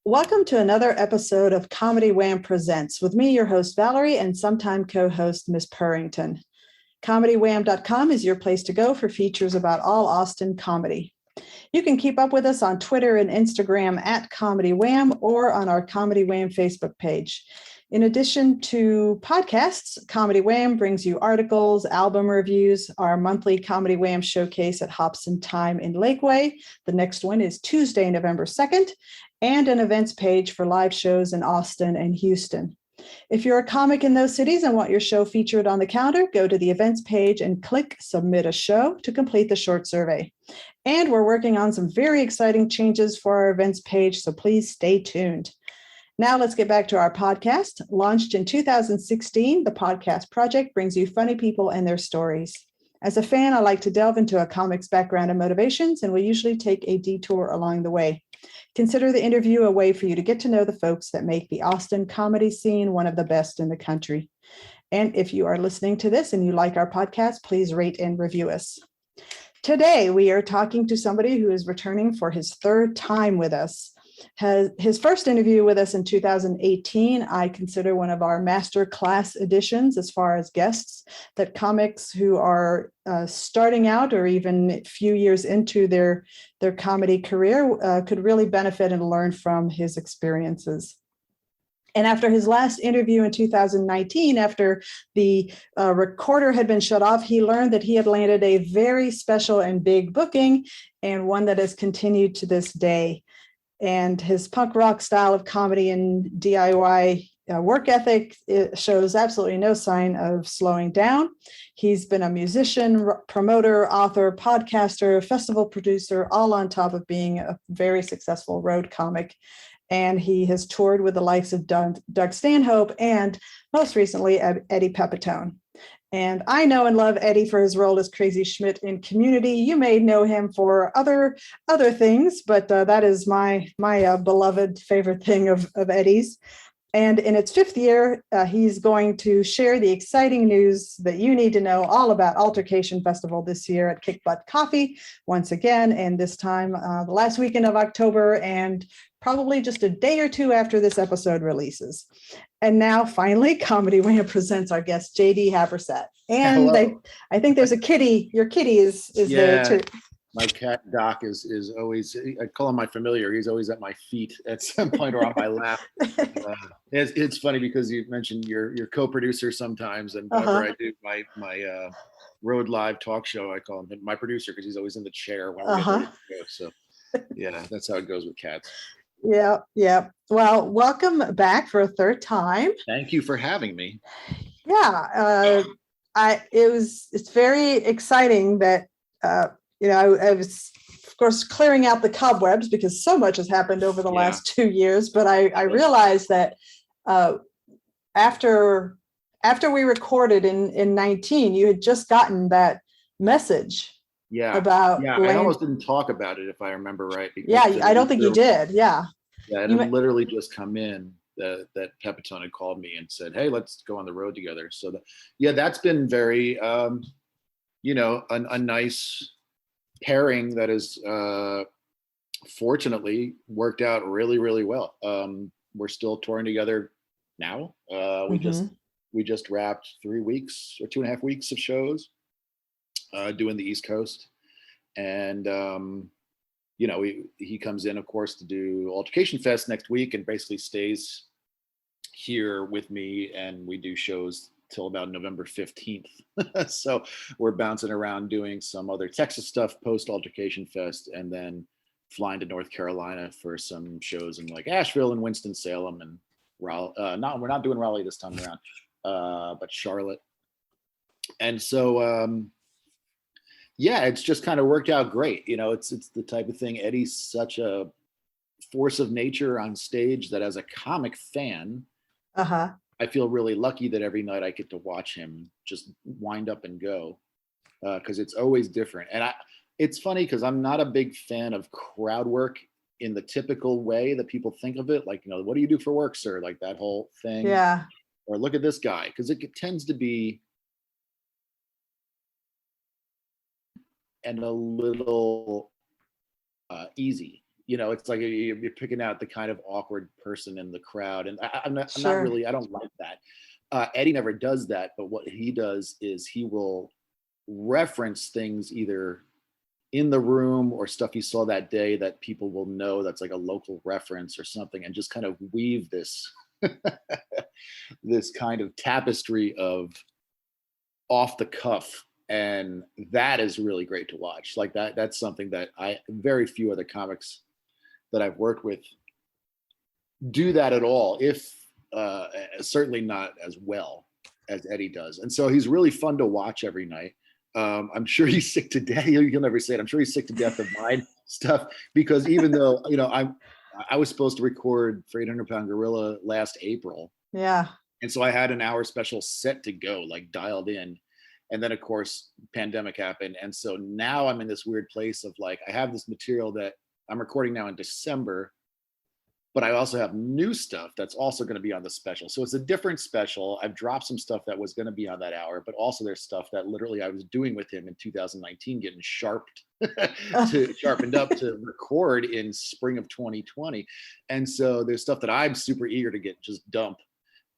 Welcome to another episode of Comedy Wham Presents with me, your host, Valerie, and sometime co-host, Miss Purrington. ComedyWham.com is your place to go for features about all Austin comedy. You can keep up with us on Twitter and Instagram at Comedy Wham or on our Comedy Wham Facebook page. In addition to podcasts, Comedy Wham brings you articles, album reviews, our monthly Comedy Wham showcase at Hobson Time in Lakeway. The next one is Tuesday, November 2nd, and an events page for live shows in Austin and Houston. If you're a comic in those cities and want your show featured on the calendar, go to the events page and click Submit a Show to complete the short survey. And we're working on some very exciting changes for our events page, so please stay tuned. Now let's get back to our podcast. Launched in 2016, the Podcast Project brings you funny people and their stories. As a fan, I like to delve into a comic's background and motivations, and we usually take a detour along the way. Consider the interview a way for you to get to know the folks that make the Austin comedy scene one of the best in the country. And if you are listening to this and you like our podcast, please rate and review us. Today, we are talking to somebody who is returning for his third time with us. His first interview with us in 2018, I consider one of our master class editions as far as guests that comics who are starting out or even a few years into their comedy career could really benefit and learn from his experiences. And after his last interview in 2019, after the recorder had been shut off, he learned that he had landed a very special and big booking, and one that has continued to this day. And his punk rock style of comedy and DIY work ethic shows absolutely no sign of slowing down. He's been a musician, promoter, author, podcaster, festival producer, all on top of being a very successful road comic. And he has toured with the likes of Doug Stanhope and most recently Eddie Pepitone. And I know and love Eddie for his role as Crazy Schmidt in Community. You may know him for other things, but that is my beloved favorite thing of Eddie's. And in its fifth year, he's going to share the exciting news that you need to know all about Altercation Festival this year at Kick Butt Coffee once again, and this time the last weekend of October, and probably just a day or two after this episode releases. And now, finally, Comedy Wham presents our guest, JD Habersaat. And I think there's a kitty. Your kitty is there too. My cat Doc is always, I call him my familiar. He's always at my feet at some point or on my lap. It's funny because you mentioned your co-producer sometimes, and whenever I do my Road Live talk show, I call him my producer because he's always in the chair when we get ready to go. So yeah, that's how it goes with cats. Yeah. Well, welcome back for a third time. Thank you for having me. Yeah, it's very exciting that I was, of course, clearing out the cobwebs because so much has happened over the last 2 years. But I realized that after we recorded in 19, you had just gotten that message. About I almost didn't talk about it if I remember right. I don't think you did. Yeah, it had literally just come in that Pepitone had called me and said, "Hey, let's go on the road together." So that's been very a nice pairing that has fortunately worked out really, really well. We're still touring together now. We just wrapped 3 weeks or 2.5 weeks of shows. Doing the East Coast, and he comes in, of course, to do Altercation Fest next week, and basically stays here with me, and we do shows till about November 15th. So we're bouncing around doing some other Texas stuff post Altercation Fest, and then flying to North Carolina for some shows in like Asheville and Winston-Salem and Raleigh. No, we're not doing Raleigh this time around, but Charlotte. And so it's just kind of worked out great. It's the type of thing. Eddie's such a force of nature on stage that as a comic fan, I feel really lucky that every night I get to watch him just wind up and go, because it's always different. And it's funny because I'm not a big fan of crowd work in the typical way that people think of it. Like, what do you do for work, sir? Like that whole thing. Yeah. Or look at this guy, because it tends to be and a little easy. it's like you're picking out the kind of awkward person in the crowd, and I'm not Sure. really, I don't like that. Eddie never does that, but what he does is he will reference things either in the room or stuff he saw that day that people will know that's like a local reference or something, and just kind of weave this this kind of tapestry of off the cuff, and that is really great to watch. Like that's something that I very few other comics that I've worked with do that at all, if certainly not as well as Eddie does. And so he's really fun to watch every night. I'm sure he's sick to death. He'll never say it. I'm sure he's sick to death of mine stuff, because even though I was supposed to record for 800 Pound Gorilla last April, Yeah. and so I had an hour special set to go, like dialed in. And then of course, pandemic happened. And so now I'm in this weird place of like, I have this material that I'm recording now in December, but I also have new stuff that's also going to be on the special. So it's a different special. I've dropped some stuff that was going to be on that hour, but also there's stuff that literally I was doing with him in 2019, getting sharpened up to record in spring of 2020. And so there's stuff that I'm super eager to get just dump.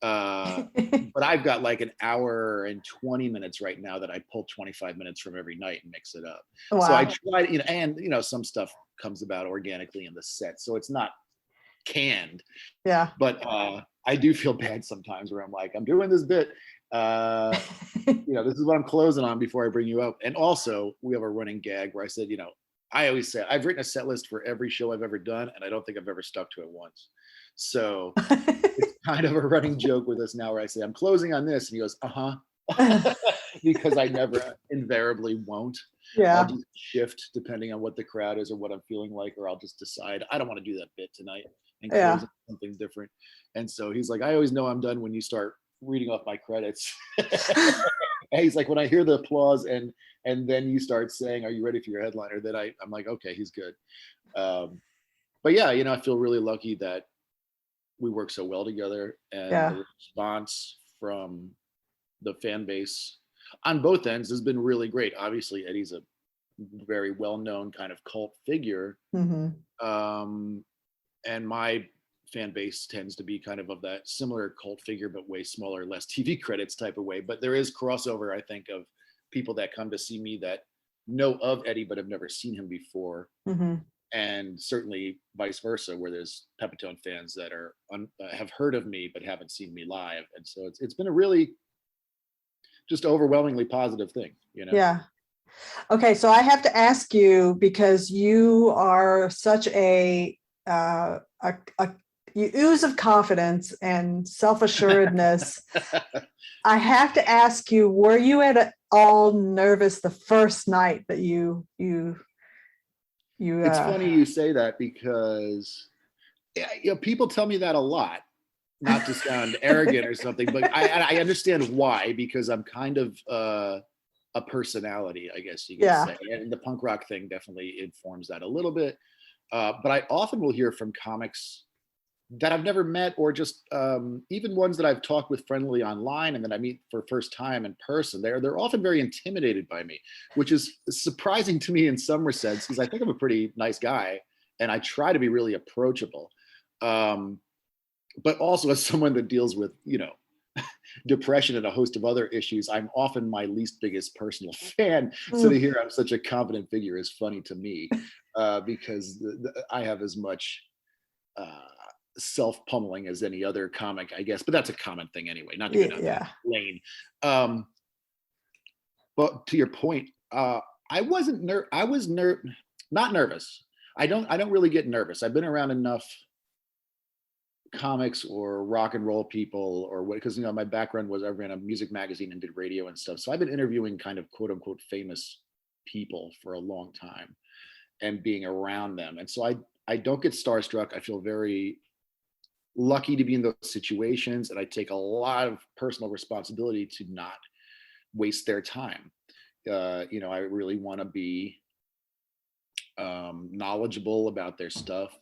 But I've got like an hour and 20 minutes right now that I pull 25 minutes from every night and mix it up. Wow. So I try to, and some stuff comes about organically in the set. So it's not canned. Yeah. But I do feel bad sometimes where I'm like, I'm doing this bit. This is what I'm closing on before I bring you up. And also, we have a running gag where I said, I always say I've written a set list for every show I've ever done, and I don't think I've ever stuck to it once. So it's kind of a running joke with us now where I say, I'm closing on this. And he goes, because I never invariably won't. Yeah. I'll just shift depending on what the crowd is or what I'm feeling like, or I'll just decide I don't want to do that bit tonight and close something different. And so he's like, I always know I'm done when you start reading off my credits. And he's like, when I hear the applause and then you start saying, are you ready for your headliner? Then I'm like, okay, he's good. But yeah, I feel really lucky that we work so well together, and the response from the fan base on both ends has been really great. Obviously, Eddie's a very well-known kind of cult figure. Mm-hmm. And my fan base tends to be kind of that similar cult figure, but way smaller, less TV credits type of way. But there is crossover, I think, of people that come to see me that know of Eddie, but have never seen him before. Mm-hmm. And certainly vice versa, where there's Pepitone fans that are have heard of me, but haven't seen me live. And so it's been a really just overwhelmingly positive thing, Yeah. Okay. So I have to ask you, because you are such a you ooze of confidence and self-assuredness. I have to ask you, were you at all nervous the first night that you It's funny you say that, because people tell me that a lot, not to sound arrogant or something, but I understand why, because I'm kind of a personality, I guess you could say. And the punk rock thing definitely informs that a little bit. But I often will hear from comics that I've never met, or just even ones that I've talked with friendly online and then I meet for first time in person. They're often very intimidated by me, which is surprising to me in some respects, because I think I'm a pretty nice guy and I try to be really approachable. But also, as someone that deals with, depression and a host of other issues, I'm often my least biggest personal fan. So to hear I'm such a confident figure is funny to me, because I have as much self-pummeling as any other comic, I guess, but that's a common thing anyway, not to get down that lane. But to your point, I was not nervous. I don't really get nervous. I've been around enough comics or rock and roll people, or what, because my background was I ran a music magazine and did radio and stuff. So I've been interviewing kind of quote unquote famous people for a long time and being around them. And so I don't get starstruck. I feel very lucky to be in those situations, and I take a lot of personal responsibility to not waste their time. I really want to be knowledgeable about their stuff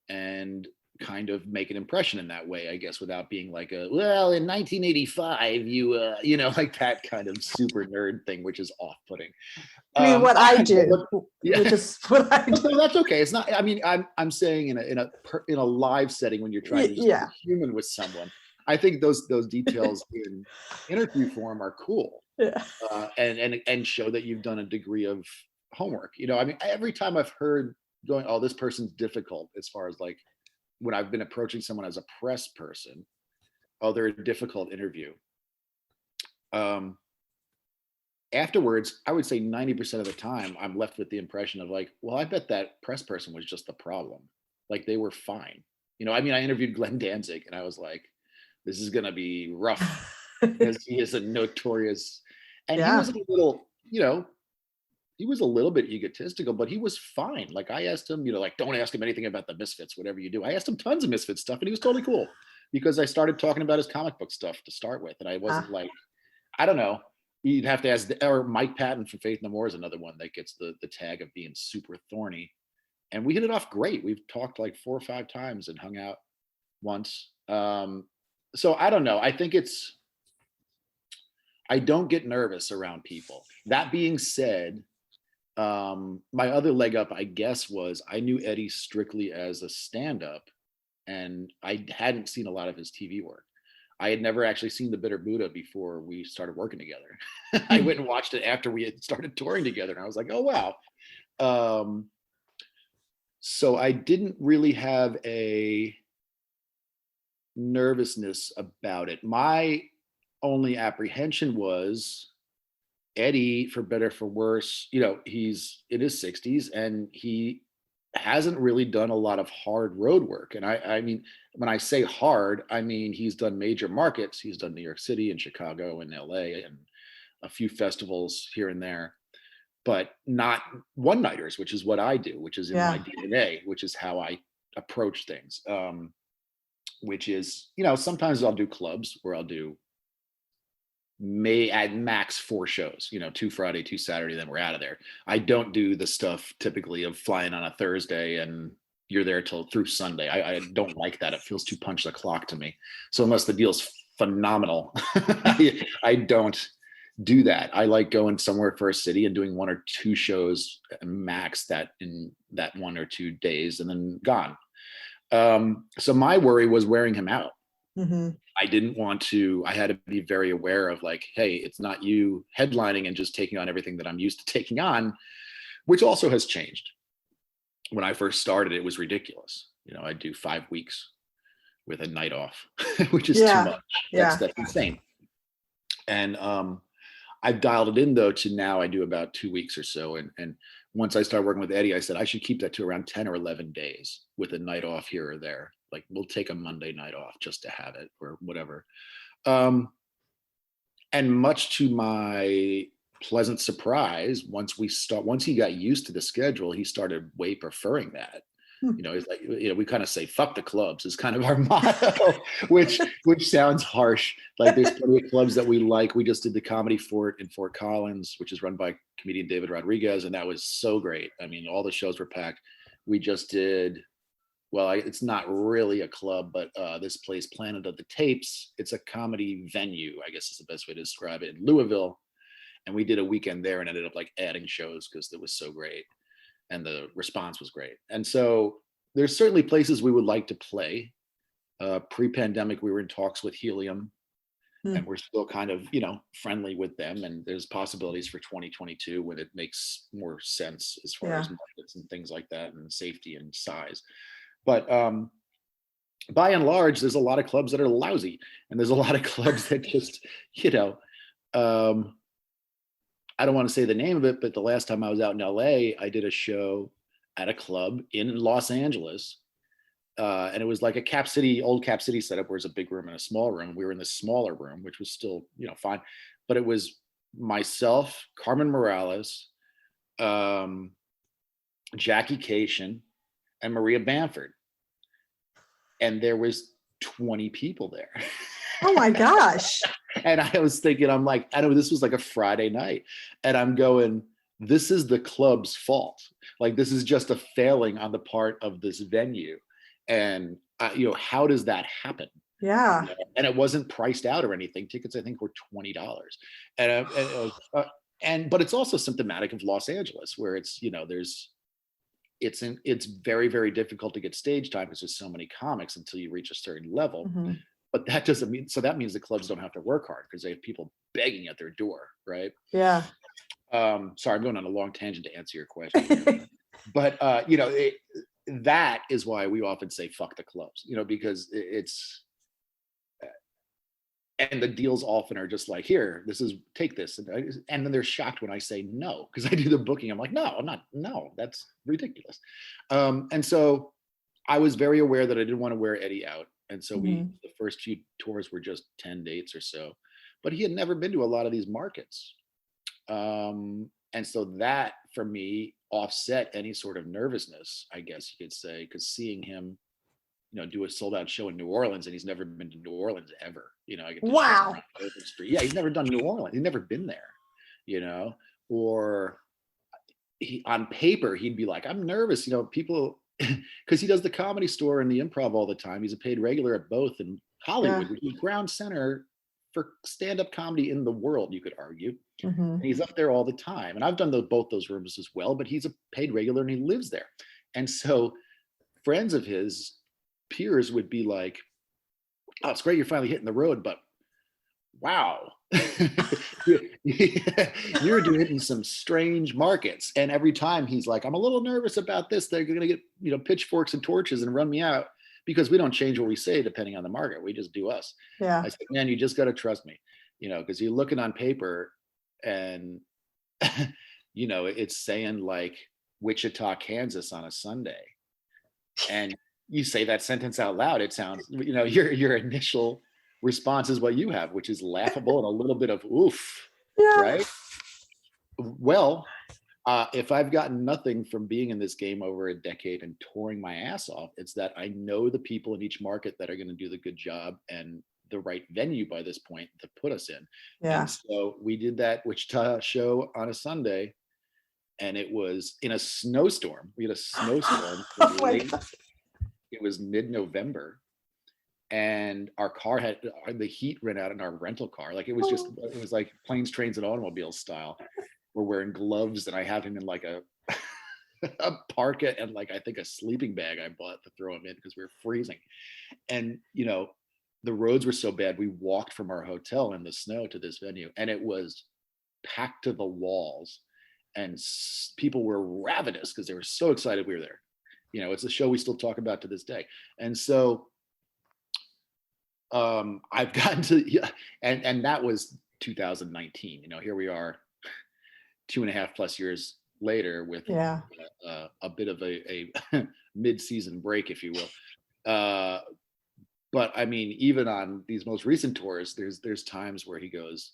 and kind of make an impression in that way, I guess, without being like well, in 1985, you know, like that kind of super nerd thing, which is off-putting. I mean, what I do, Yeah. which is what I do. No, that's okay. It's not. I mean, I'm saying in a live setting when you're trying to just be human with someone. I think those details in interview form are cool, and show that you've done a degree of homework. You know, I mean, every time I've heard going, oh, this person's difficult, as far as like when I've been approaching someone as a press person, oh, they're a difficult interview. Afterwards, I would say 90% of the time, I'm left with the impression of like, well, I bet that press person was just the problem. Like they were fine. You know, I mean, I interviewed Glenn Danzig and I was like, this is going to be rough because he is a notorious, and he was a little, you know, he was a little bit egotistical, but he was fine. Like I asked him, you know, like, don't ask him anything about the Misfits, whatever you do. I asked him tons of Misfits stuff and he was totally cool because I started talking about his comic book stuff to start with. And I wasn't like, I don't know. You'd have to ask, or Mike Patton from Faith No More is another one that gets the tag of being super thorny. And we hit it off great. We've talked like 4 or 5 times and hung out once. So I don't know. I think I don't get nervous around people. That being said, my other leg up, I guess, was I knew Eddie strictly as a stand-up, and I hadn't seen a lot of his TV work. I had never actually seen The Bitter Buddha before we started working together. I went and watched it after we had started touring together, and I was like, oh, wow. So I didn't really have a nervousness about it. My only apprehension was Eddie, for better for worse, you know, he's in his 60s and he hasn't really done a lot of hard road work. And I mean, when I say hard, I mean, he's done major markets. He's done New York City and Chicago and LA and a few festivals here and there, but not one-nighters, which is what I do, which is in my DNA, which is how I approach things. Which is, you know, sometimes I'll do clubs where I'll do at max 4 shows, you know, 2 Friday, 2 Saturday, then we're out of there. I don't do the stuff typically of flying on a Thursday and you're there through Sunday. I don't like that. It feels too punch the clock to me. So unless the deal's phenomenal, I don't do that. I like going somewhere for a city and doing 1 or 2 shows max that in that 1 or 2 days and then gone. So my worry was wearing him out. Mm-hmm. I had to be very aware of like, hey, it's not you headlining and just taking on everything that I'm used to taking on, which also has changed. When I first started, it was ridiculous. You know, I'd do 5 weeks with a night off, which is too much. That's insane. And I've dialed it in though to now I do about 2 weeks or so. And once I started working with Eddie, I said I should keep that to around 10 or 11 days with a night off here or there. Like we'll take a Monday night off just to have it or whatever. And much to my pleasant surprise, once he got used to the schedule, he started way preferring that. You know, it's like, you know, we kind of say "fuck the clubs" is kind of our motto, which sounds harsh. Like there's plenty of clubs that we like. We just did the Comedy Fort in Fort Collins, which is run by comedian David Rodriguez, and that was so great. I mean, all the shows were packed. We just did, well, it's not really a club, but this place, Planet of the Tapes, it's a comedy venue, I guess is the best way to describe it, in Louisville. And we did a weekend there and ended up like adding shows because it was so great. And the response was great. And so there's certainly places we would like to play. Pre-pandemic, we were in talks with Helium, and we're still kind of, you know, friendly with them. And there's possibilities for 2022 when it makes more sense as far as markets and things like that and safety and size. But by and large, there's a lot of clubs that are lousy. And there's a lot of clubs that just, you know, I don't want to say the name of it, but the last time I was out in LA, I did a show at a club in Los Angeles. And it was like a old Cap City setup where it's a big room and a small room. We were in the smaller room, which was still, you know, fine. But it was myself, Carmen Morales, Jackie Cation, and Maria Bamford. And there was 20 people there. Oh my gosh. And I was thinking, I'm like, I know this was like a Friday night. And I'm going, this is the club's fault. Like, this is just a failing on the part of this venue. And how does that happen? Yeah. And it wasn't priced out or anything. Tickets, I think, were $20, but it's also symptomatic of Los Angeles, where it's it's very, very difficult to get stage time because there's so many comics until you reach a certain level. Mhm. But that doesn't mean, so that means the clubs don't have to work hard because they have people begging at their door, right? Yeah. Sorry, I'm going on a long tangent to answer your question here. But that is why we often say fuck the clubs, because it's and the deals often are just like, here, take this, and then they're shocked when I say no, because I do the booking. I'm like, no, I'm not. No, that's ridiculous. And so I was very aware that I didn't want to wear Eddie out, and so Mhm. the first few tours were just 10 dates or so, but he had never been to a lot of these markets. And so that for me offset any sort of nervousness, I guess you could say, because seeing him, do a sold out show in New Orleans, and he's never been to New Orleans ever. I get to show him Wow. on Bourbon Street. Yeah, he's never done New Orleans. He's never been there, or on paper, he'd be like, I'm nervous, people, because he does the Comedy Store and the Improv all the time. He's a paid regular at both in Hollywood, Yeah. which is ground center for stand-up comedy in the world, you could argue. Mhm. And he's up there all the time. And I've done both those rooms as well, but he's a paid regular and he lives there. And so friends of his, peers, would be like, oh, it's great you're finally hitting the road, but wow, you're doing some strange markets. And every time he's like, I'm a little nervous about this. They're going to get, pitchforks and torches and run me out, because we don't change what we say depending on the market. We just do us. Yeah. I said, man, you just got to trust me, because you're looking on paper and, it's saying like Wichita, Kansas on a Sunday. And you say that sentence out loud, it sounds, your initial response is what you have, which is laughable and a little bit of oof, Yeah. right? Well, if I've gotten nothing from being in this game over a decade and touring my ass off, it's that I know the people in each market that are going to do the good job and the right venue by this point to put us in. Yeah. And so we did that Wichita show on a Sunday, and it was in a snowstorm. We had a snowstorm. Oh my God. It was mid-November, and our car had the heat ran out in our rental car. Like it was like planes, trains, and automobiles style. We're wearing gloves, and I have him in like a parka and like I think a sleeping bag I bought to throw him in because we were freezing. And the roads were so bad, we walked from our hotel in the snow to this venue, and it was packed to the walls, and people were ravenous because they were so excited we were there. It's a show we still talk about to this day. And so I've gotten to, and that was 2019. Here we are 2.5+ years later with a bit of a mid-season break, if you will. But I mean, even on these most recent tours, there's times where he goes,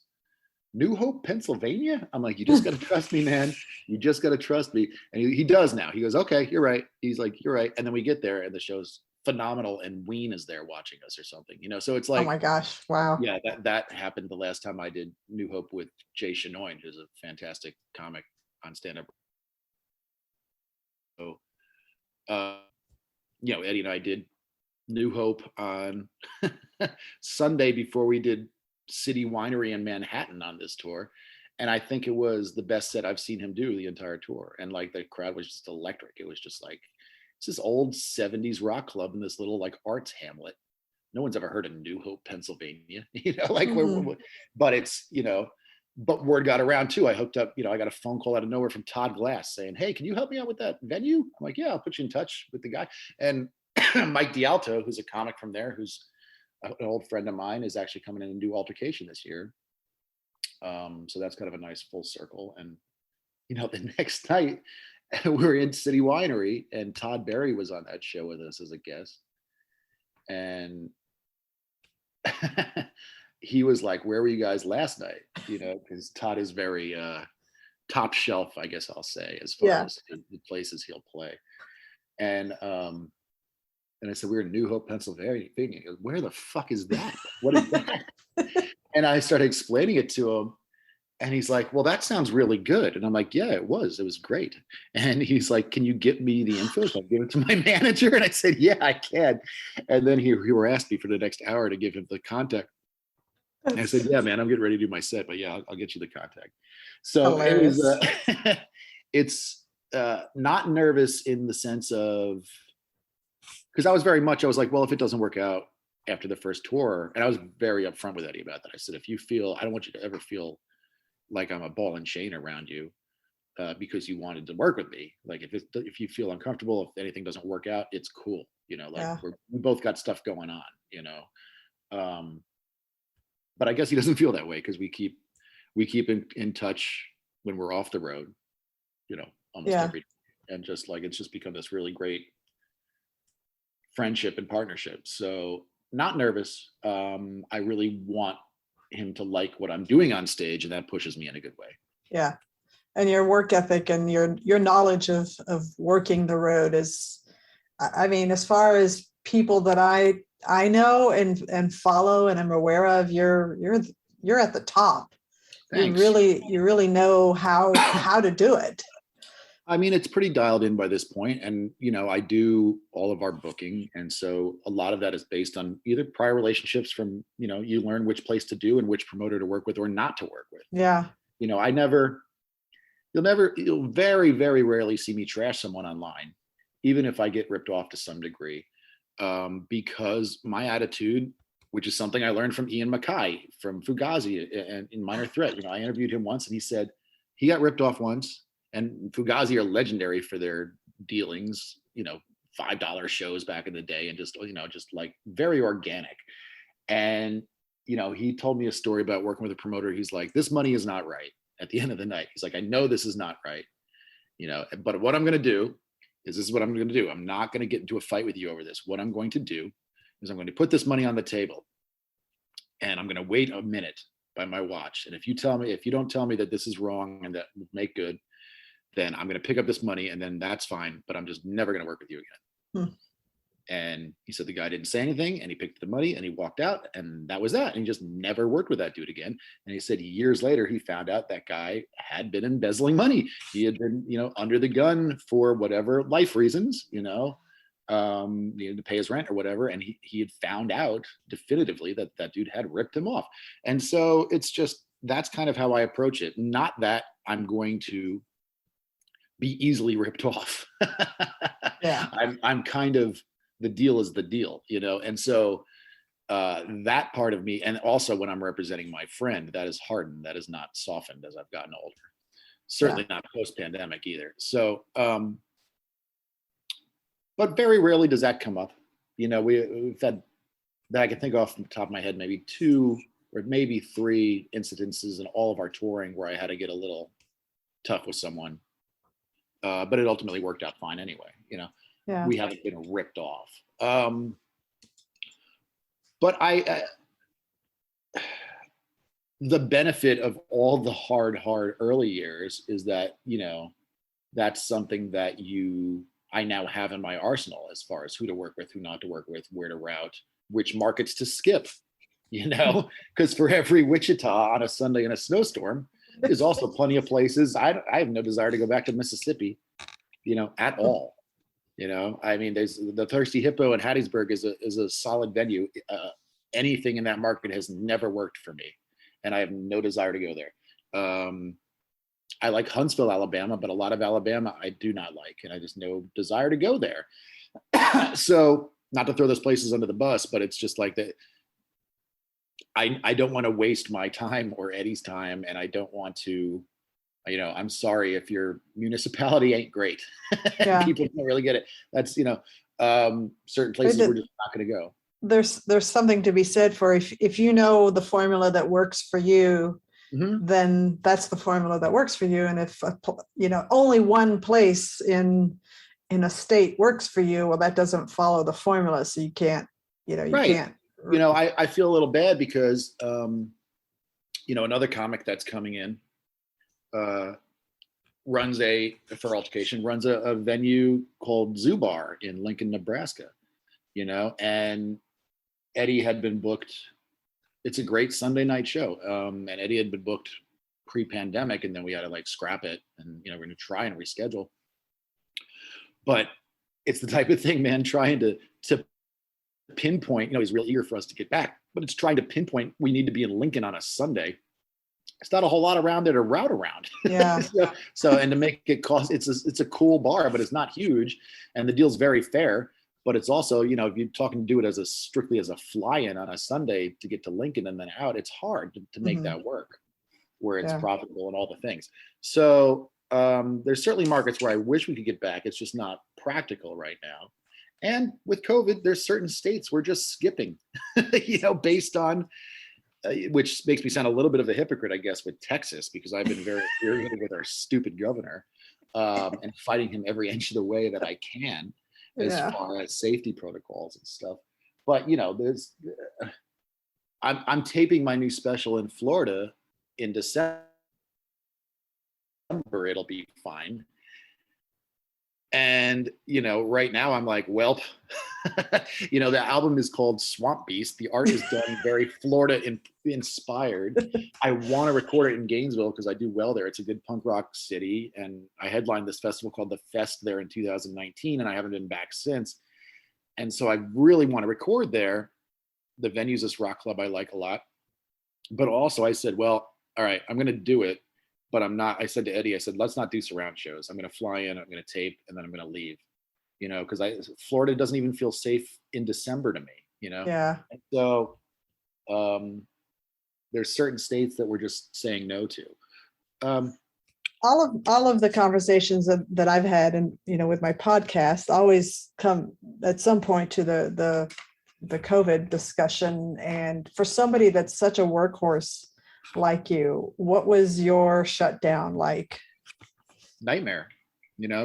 New Hope, Pennsylvania? I'm like, you just got to trust me, man. You just got to trust me. And he does now. He goes, okay, you're right. He's like, you're right. And then we get there and the show's phenomenal and Ween is there watching us or something, so it's like, oh my gosh. Wow. Yeah, that happened the last time I did New Hope with Jay Chenoine, who's a fantastic comic on stand-up. So, Eddie and I did New Hope on Sunday before we did City Winery in Manhattan on this tour, and I think it was the best set I've seen him do the entire tour. And like the crowd was just electric. It was just like, it's this old 70s rock club in this little like arts hamlet. No one's ever heard of New Hope, Pennsylvania, like but it's but word got around too. I hooked up, I got a phone call out of nowhere from Todd Glass saying, hey, can you help me out with that venue? I'm like, yeah, I'll put you in touch with the guy. And Mike D'Alto, who's a comic from there, who's an old friend of mine, is actually coming in and do Altercation this year. So that's kind of a nice full circle. And the next night we were in City Winery, and Todd Barry was on that show with us as a guest, and he was like, where were you guys last night? Because Todd is very top shelf, I guess I'll say, as far as the places he'll play. And I said, we're in New Hope, Pennsylvania. He goes, where the fuck is that? What is that? And I started explaining it to him. And he's like, well, that sounds really good. And I'm like, yeah, it was great. And he's like, can you get me the info? So I give it to my manager. And I said, yeah, I can. And then he asked me for the next hour to give him the contact. And I said, yeah, man, I'm getting ready to do my set, but yeah, I'll get you the contact. So it was, Hilarious. it's not nervous in the sense of, because I was like, well, if it doesn't work out after the first tour, and I was very upfront with Eddie about that. I said, if you feel, I don't want you to ever feel like I'm a ball and chain around you because you wanted to work with me. Like if you feel uncomfortable, if anything doesn't work out, it's cool. You know, like Yeah. we both got stuff going on, you know. But I guess he doesn't feel that way because we keep in touch when we're off the road, you know, almost Yeah. every day. And just like it's just become this really great friendship and partnership. So not nervous. I really want him to like what I'm doing on stage, and that pushes me in a good way. Yeah. And your work ethic and your knowledge of working the road is, I mean, as far as people that I know and follow and I'm aware of, you're at the top. Thanks. You really know how to do it. I mean, it's pretty dialed in by this point, and you know, I do all of our booking, and so a lot of that is based on either prior relationships from, you know, you learn which place to do and which promoter to work with or not to work with. Yeah. You know, you'll very, very rarely see me trash someone online, even if I get ripped off to some degree, because my attitude, which is something I learned from Ian Mackay from Fugazi and in Minor Threat. You know, I interviewed him once, and he said he got ripped off once. And Fugazi are legendary for their dealings, you know, $5 shows back in the day, and just, you know, just like very organic. And, you know, he told me a story about working with a promoter. He's like, this money is not right at the end of the night. He's like, I know this is not right, you know, but what I'm going to do is this is what I'm going to do. I'm not going to get into a fight with you over this. What I'm going to do is I'm going to put this money on the table, and I'm going to wait a minute by my watch. And if you don't tell me that this is wrong and that will make good, then I'm going to pick up this money, and then that's fine, but I'm just never going to work with you again. Hmm. And he said the guy didn't say anything, and he picked the money and he walked out, and that was that. And he just never worked with that dude again. And he said years later, he found out that guy had been embezzling money. He had been, you know, under the gun for whatever life reasons, you know, needed to pay his rent or whatever. And he had found out definitively that that dude had ripped him off. And so it's just, that's kind of how I approach it. Not that I'm going to be easily ripped off. Yeah. I'm kind of, the deal is the deal, you know? And so that part of me, and also when I'm representing my friend, that is hardened, that is not softened as I've gotten older. Certainly not post-pandemic either. So, but very rarely does that come up. You know, we've had, that I can think off the top of my head, maybe 2 or maybe 3 incidences in all of our touring where I had to get a little tough with someone. But it ultimately worked out fine anyway. You know, Yeah. we haven't been ripped off. But the benefit of all the hard early years is that, you know, that's something that I now have in my arsenal as far as who to work with, who not to work with, where to route, which markets to skip, you know, because for every Wichita on a Sunday in a snowstorm, there's also plenty of places. I have no desire to go back to Mississippi, you know, at all. You know, I mean, there's the Thirsty Hippo in Hattiesburg is a solid venue. Anything in that market has never worked for me, and I have no desire to go there. I like Huntsville, Alabama, but a lot of Alabama I do not like, and I just no desire to go there. So, not to throw those places under the bus, but it's just like that. I don't want to waste my time or Eddie's time, and I don't want to, you know, I'm sorry if your municipality ain't great. Yeah. People don't really get it. That's, you know, certain places we're just not going to go. There's something to be said for if you know the formula that works for you, then that's the formula that works for you. And if you know only one place in a state works for you, well, that doesn't follow the formula. So you can't, you know, you can't. You know, I feel a little bad because, you know, another comic that's coming in runs a venue called Zoo Bar in Lincoln, Nebraska, you know, and Eddie had been booked. It's a great Sunday night show. And Eddie had been booked pre-pandemic, and then we had to like scrap it, and we're going to try and reschedule. But it's the type of thing, man, trying to pinpoint. He's real eager for us to get back, but it's trying to pinpoint we need to be in Lincoln on a Sunday. It's not a whole lot around there to route around. Yeah. so and to make it cost, it's a cool bar, but it's not huge, and the deal's very fair. But it's also, if you're talking to do it strictly as a fly-in on a Sunday to get to Lincoln and then out, it's hard to make that work where it's profitable and all the things. So there's certainly markets where I wish we could get back. It's just not practical right now. And with COVID, there's certain states we're just skipping, based on, which makes me sound a little bit of a hypocrite, I guess, with Texas, because I've been very irritated with our stupid governor and fighting him every inch of the way that I can. As far as safety protocols and stuff. But I'm taping my new special in Florida in December. It'll be fine. And right now I'm like, well, the album is called Swamp Beast. The art is done very Florida inspired. I want to record it in Gainesville because I do well there. It's a good punk rock city, and I headlined this festival called The Fest there in 2019, and I haven't been back since. And so I really want to record there. The venue's this rock club I like a lot. But also I said, well, all right, I'm going to do it. But I said to Eddie, let's not do surround shows. I'm going to fly in, I'm going to tape, and then I'm going to leave, because Florida doesn't even feel safe in December to me, Yeah. And so there's certain states that we're just saying no to. All of the conversations that I've had and, with my podcast always come at some point to the COVID discussion. And for somebody that's such a workhorse like you, what was your shutdown like? Nightmare,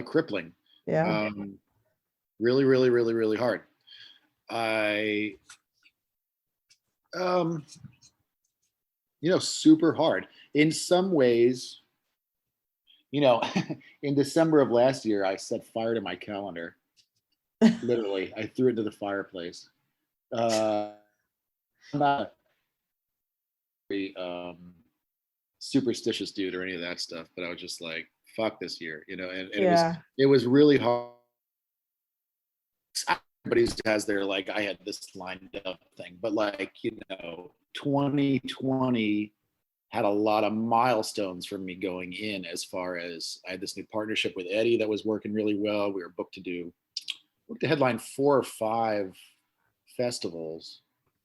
crippling. Yeah. Really, really, really, really hard. I super hard in some ways. In December of last year, I set fire to my calendar. Literally, I threw it into the fireplace. I'm not superstitious dude or any of that stuff, but I was just like, fuck this year, and it was really hard. Everybody has their like, I had this lined up thing, but 2020 had a lot of milestones for me going in, as far as I had this new partnership with Eddie that was working really well. We were booked to headline 4 or 5 festivals.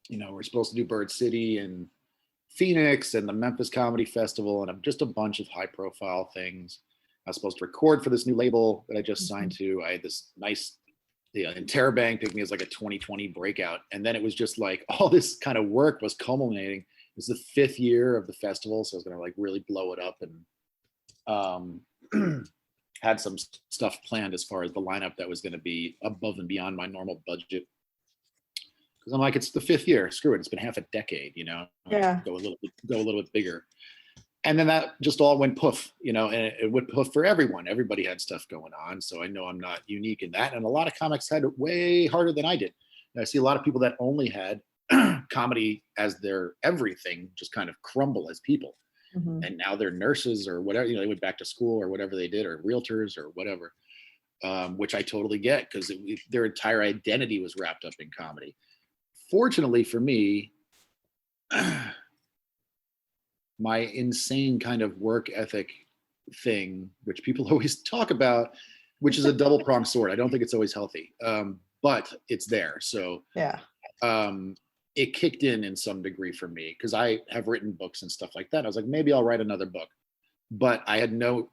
We're supposed to do Bird City and Phoenix and the Memphis Comedy Festival and just a bunch of high profile things. I was supposed to record for this new label that I just signed to. I had this nice, and Terabang picked me as like a 2020 breakout. And then it was just like all this kind of work was culminating. It was the 5th year of the festival. So I was going to like really blow it up, and had some stuff planned as far as the lineup that was going to be above and beyond my normal budget. Because I'm like, it's the 5th year. Screw it. It's been half a decade, Yeah. Go a little bit bigger. And then that just all went poof, and it went poof for everyone. Everybody had stuff going on. So I know I'm not unique in that. And a lot of comics had it way harder than I did. And I see a lot of people that only had comedy as their everything just kind of crumble as people. Mm-hmm. And now they're nurses or whatever, they went back to school or whatever they did, or realtors or whatever, which I totally get, because their entire identity was wrapped up in comedy. Fortunately for me, my insane kind of work ethic thing, which people always talk about, which is a double-pronged sword. I don't think it's always healthy, but it's there. So yeah, it kicked in some degree for me, because I have written books and stuff like that. I was like, maybe I'll write another book, but I had no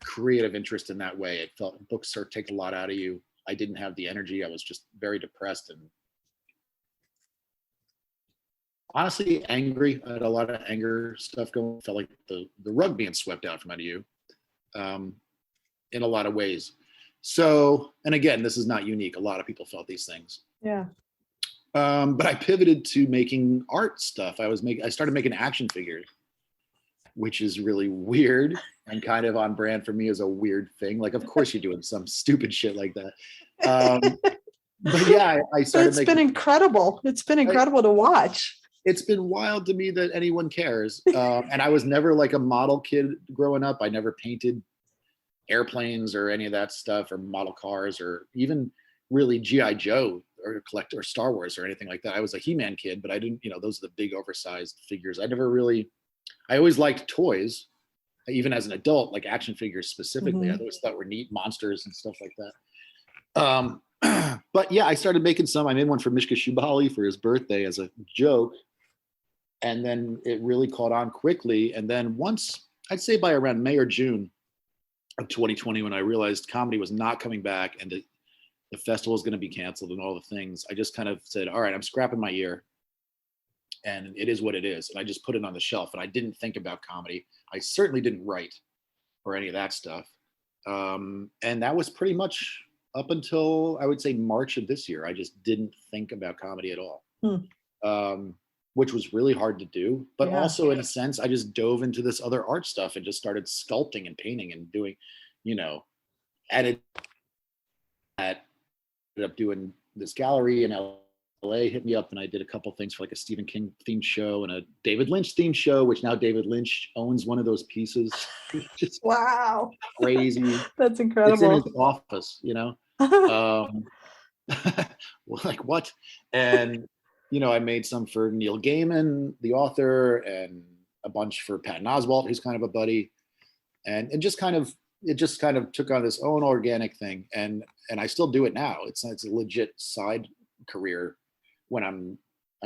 creative interest in that way. It felt books sort of take a lot out of you. I didn't have the energy. I was just very depressed and honestly angry. I had a lot of anger stuff going. Felt like the rug being swept out from under you in a lot of ways. So, and again, this is not unique. A lot of people felt these things. Yeah. But I pivoted to making art stuff. I started making action figures, which is really weird and kind of on brand for me as a weird thing. Like, of course you're doing some stupid shit like that. But yeah, I started. It's been incredible. It's been incredible to watch. it's been wild to me that anyone cares. And I was never like a model kid growing up. I never painted airplanes or any of that stuff, or model cars, or even really GI Joe or collect or Star Wars or anything like that. I was a He-Man kid, but I didn't, those are the big oversized figures. I always liked toys, even as an adult, like action figures specifically. I always thought were neat, monsters and stuff like that. But yeah, I started making some. I made one for Mishka Shubaly for his birthday as a joke. And then it really caught on quickly. And then once, I'd say by around May or June of 2020, when I realized comedy was not coming back and the festival is going to be canceled and all the things, I just kind of said, all right, I'm scrapping my year. And it is what it is. And I just put it on the shelf, and I didn't think about comedy. I certainly didn't write or any of that stuff. And that was pretty much up until, I would say, March of this year. I just didn't think about comedy at all, which was really hard to do. But also, in a sense, I just dove into this other art stuff and just started sculpting and painting and doing, added that, ended up doing this gallery in LA, hit me up, and I did a couple things for like a Stephen King themed show and a David Lynch themed show, which now David Lynch owns one of those pieces. Just wow, crazy. That's incredible. It's in his office, like what? And I made some for Neil Gaiman, the author, and a bunch for Patton Oswalt, who's kind of a buddy, and it just kind of took on this own organic thing, and I still do it now. It's a legit side career when I'm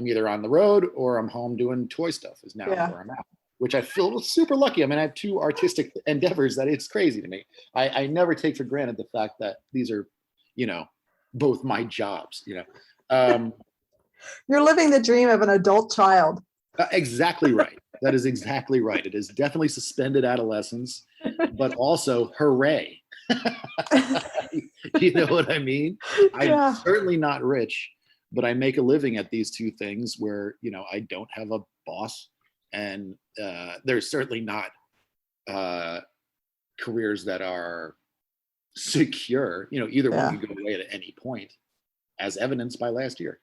either on the road or I'm home doing toy stuff is now where I'm at, which I feel super lucky. I mean, I have two artistic endeavors that it's crazy to me. I never take for granted the fact that these are, both my jobs, You're living the dream of an adult child. Exactly right. That is exactly right. It is definitely suspended adolescence, but also hooray. You know what I mean? I'm certainly not rich, but I make a living at these two things where, I don't have a boss, and there's certainly not careers that are secure. Either one could go away at any point, as evidenced by last year.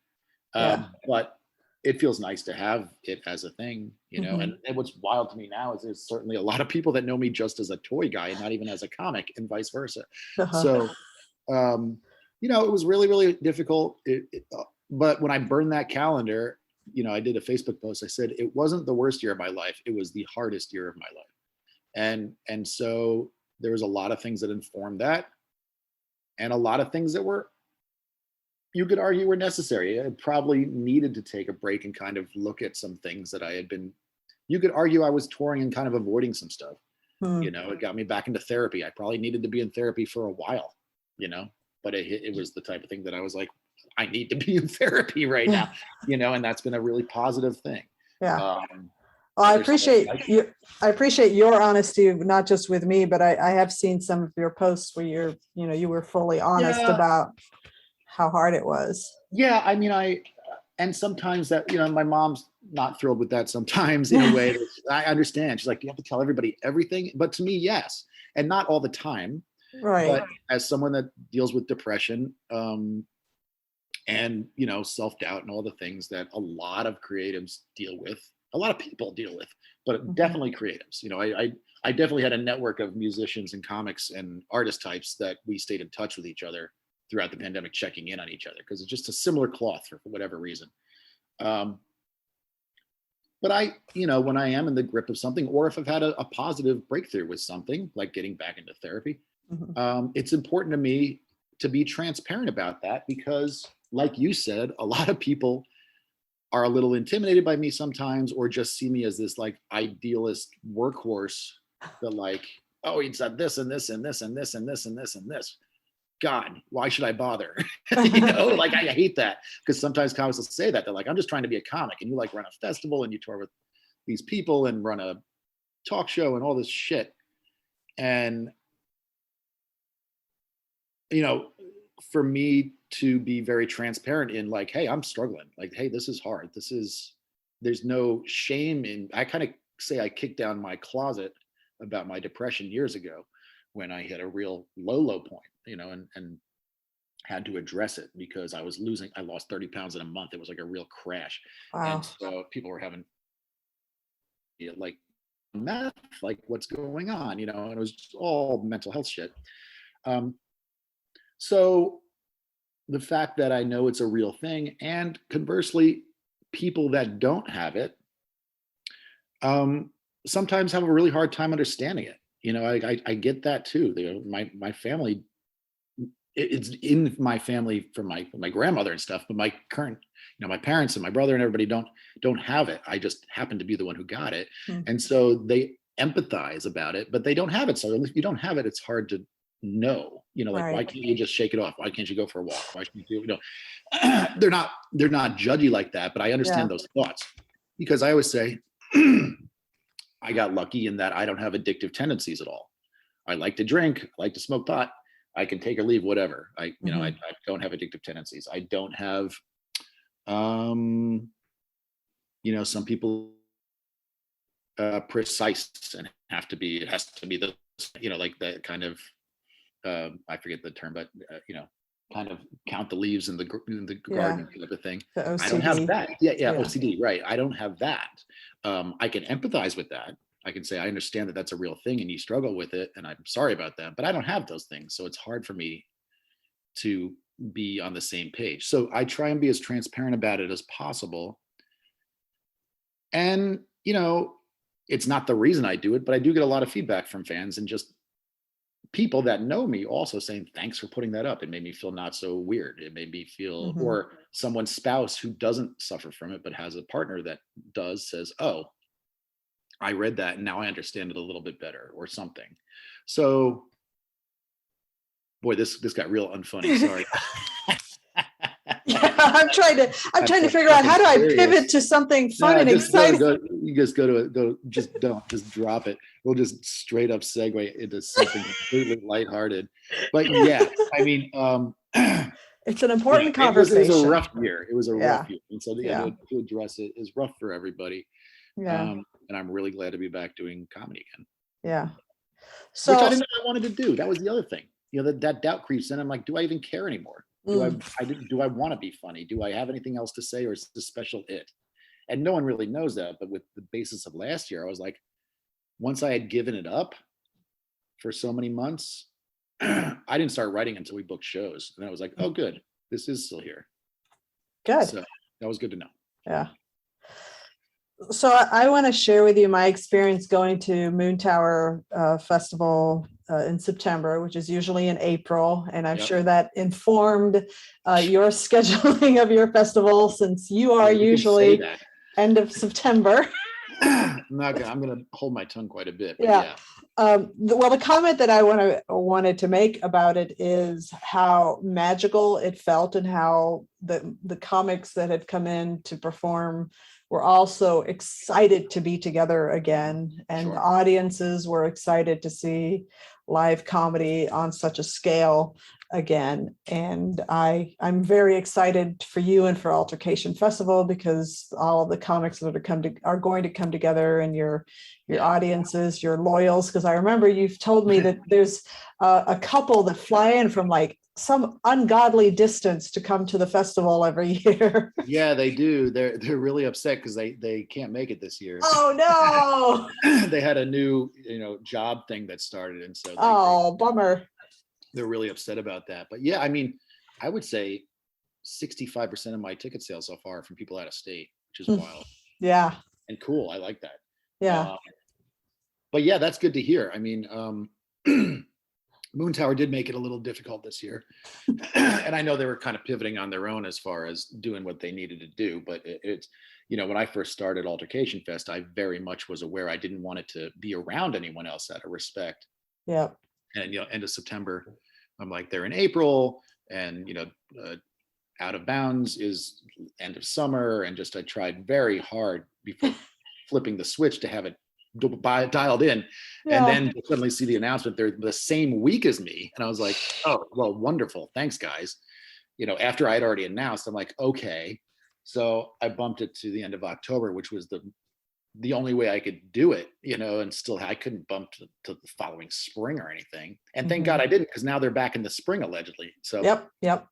But it feels nice to have it as a thing, and what's wild to me now is there's certainly a lot of people that know me just as a toy guy and not even as a comic, and vice versa. So, it was really, really difficult. But when I burned that calendar, I did a Facebook post. I said, it wasn't the worst year of my life. It was the hardest year of my life. And so there was a lot of things that informed that, and a lot of things that you could argue were necessary. I probably needed to take a break and kind of look at some things that you could argue I was touring and kind of avoiding some stuff. It got me back into therapy. I probably needed to be in therapy for a while, but it was the type of thing that I was like, I need to be in therapy right now, and that's been a really positive thing. Well, I appreciate you. I appreciate your honesty, not just with me, but I have seen some of your posts where you were fully honest about how hard it was. Yeah, I mean, and sometimes that, my mom's not thrilled with that sometimes, in a way that I understand. She's like, you have to tell everybody everything. But to me, yes. And not all the time. Right. But as someone that deals with depression, and, self-doubt and all the things that a lot of creatives deal with, a lot of people deal with, but definitely creatives. I definitely had a network of musicians and comics and artist types that we stayed in touch with each other throughout the pandemic, checking in on each other, because it's just a similar cloth for whatever reason. But when I am in the grip of something, or if I've had a positive breakthrough with something, like getting back into therapy, it's important to me to be transparent about that, because like you said, a lot of people are a little intimidated by me sometimes, or just see me as this like idealist workhorse that like, oh, he's done this and this and this and this and this and this and this. God, why should I bother? Like I hate that, because sometimes comics will say that. They're like, I'm just trying to be a comic, and you like run a festival and you tour with these people and run a talk show and all this shit. And, for me to be very transparent in like, hey, I'm struggling. Like, hey, this is hard. There's no shame in, I kind of say I kicked down my closet about my depression years ago when I hit a real low point, and had to address it because I lost 30 pounds in a month. It was like a real crash. Wow. And so people were having like meth, like what's going on, and it was just all mental health shit. So the fact that I know it's a real thing, and conversely, people that don't have it, sometimes have a really hard time understanding it. I get that too. My family, it's in my family from my grandmother and stuff, but my current, my parents and my brother and everybody don't have it. I just happen to be the one who got it. And so they empathize about it, but they don't have it. So if you don't have it, it's hard to know, like, Right. why can't you just shake it off? Why can't you go for a walk? Why shouldn't you, they're not judgy like that, but I understand those thoughts, because I always say, I got lucky in that I don't have addictive tendencies at all. I like to drink, I like to smoke pot. I can take or leave whatever. I don't have addictive tendencies. I don't have, some people precise and it has to be the, like the kind of, I forget the term, but kind of count the leaves in the garden type of thing. The OCD. I don't have that. Yeah, OCD, right. I don't have that. I can empathize with that. I can say, I understand that that's a real thing and you struggle with it, and I'm sorry about that, but I don't have those things. So it's hard for me to be on the same page. So I try and be as transparent about it as possible. And, it's not the reason I do it, but I do get a lot of feedback from fans and just people that know me also saying, thanks for putting that up. It made me feel not so weird. It made me feel, or someone's spouse who doesn't suffer from it, but has a partner that does, says, oh, I read that and now I understand it a little bit better, or something. So, boy, this got real unfunny. Sorry. I'm trying to figure out, how do I pivot to something fun and exciting? You just just drop it. We'll just straight up segue into something completely lighthearted. But yeah, I mean, it's an important conversation. It was a rough year. Rough year. And so to address it is rough for everybody. Yeah. And I'm really glad to be back doing comedy again. Yeah. So, which I didn't know I wanted to do. That was the other thing. That doubt creeps in. I'm like, do I even care anymore? Do I want to be funny? Do I have anything else to say, or is this special it? And no one really knows that. But with the basis of last year, I was like, once I had given it up for so many months, I didn't start writing until we booked shows. And I was like, oh, good. This is still here. Good. So that was good to know. Yeah. So I want to share with you my experience going to Moon Tower Festival in September, which is usually in April. And I'm sure that informed your scheduling of your festival, since you are usually end of September. I'm going to hold my tongue quite a bit. But yeah. The comment that I wanted to make about it is how magical it felt, and how the comics that had come in to perform were also excited to be together again, and audiences were excited to see live comedy on such a scale again. And I'm very excited for you and for Altercation Festival, because all of the comics that are going to come together, and your audiences, your loyals, because I remember you've told me that there's a couple that fly in from like some ungodly distance to come to the festival every year. Yeah, they do. They're really upset because they can't make it this year. Oh no! They had a new job thing that started, and so bummer. They're really upset about that. But yeah, I mean, I would say 65% of my ticket sales so far are from people out of state, which is wild. Yeah. And cool. I like that. Yeah. But yeah, that's good to hear. I mean, Moon Tower did make it a little difficult this year. And I know they were kind of pivoting on their own as far as doing what they needed to do. But it's, when I first started Altercation Fest, I very much was aware I didn't want it to be around anyone else out of respect. Yeah. And, end of September, I'm like, they're in April, and, Out of Bounds is end of summer. And I tried very hard before flipping the switch to have it dialed in, and then to suddenly see the announcement they're the same week as me, and I was like, oh well, wonderful, thanks guys. After I had already announced, I'm like, okay. So I bumped it to the end of October, which was the only way I could do it, and still I couldn't bump to the following spring or anything. And thank God I didn't, because now they're back in the spring allegedly. So yep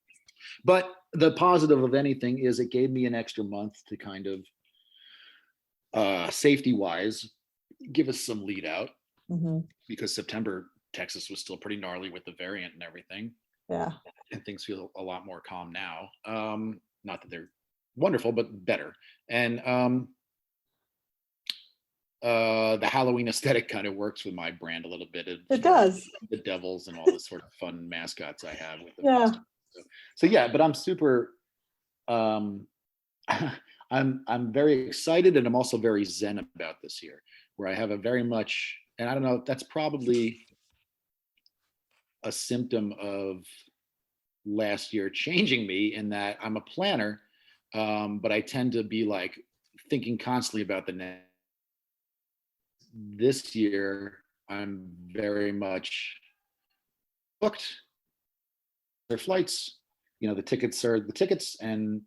But the positive of anything is it gave me an extra month to kind of safety wise give us some lead out, because September Texas was still pretty gnarly with the variant and everything. Yeah. And things feel a lot more calm now. Not that they're wonderful, but better. And the Halloween aesthetic kind of works with my brand a little bit. It does. The devils and all the sort of fun mascots I have with the Yeah. so yeah, but I'm super I'm very excited, and I'm also very zen about this year, where I have a very much, and I don't know, that's probably a symptom of last year changing me, in that I'm a planner, but I tend to be like thinking constantly about the next. This year, I'm very much booked. Their flights, the tickets are the tickets, and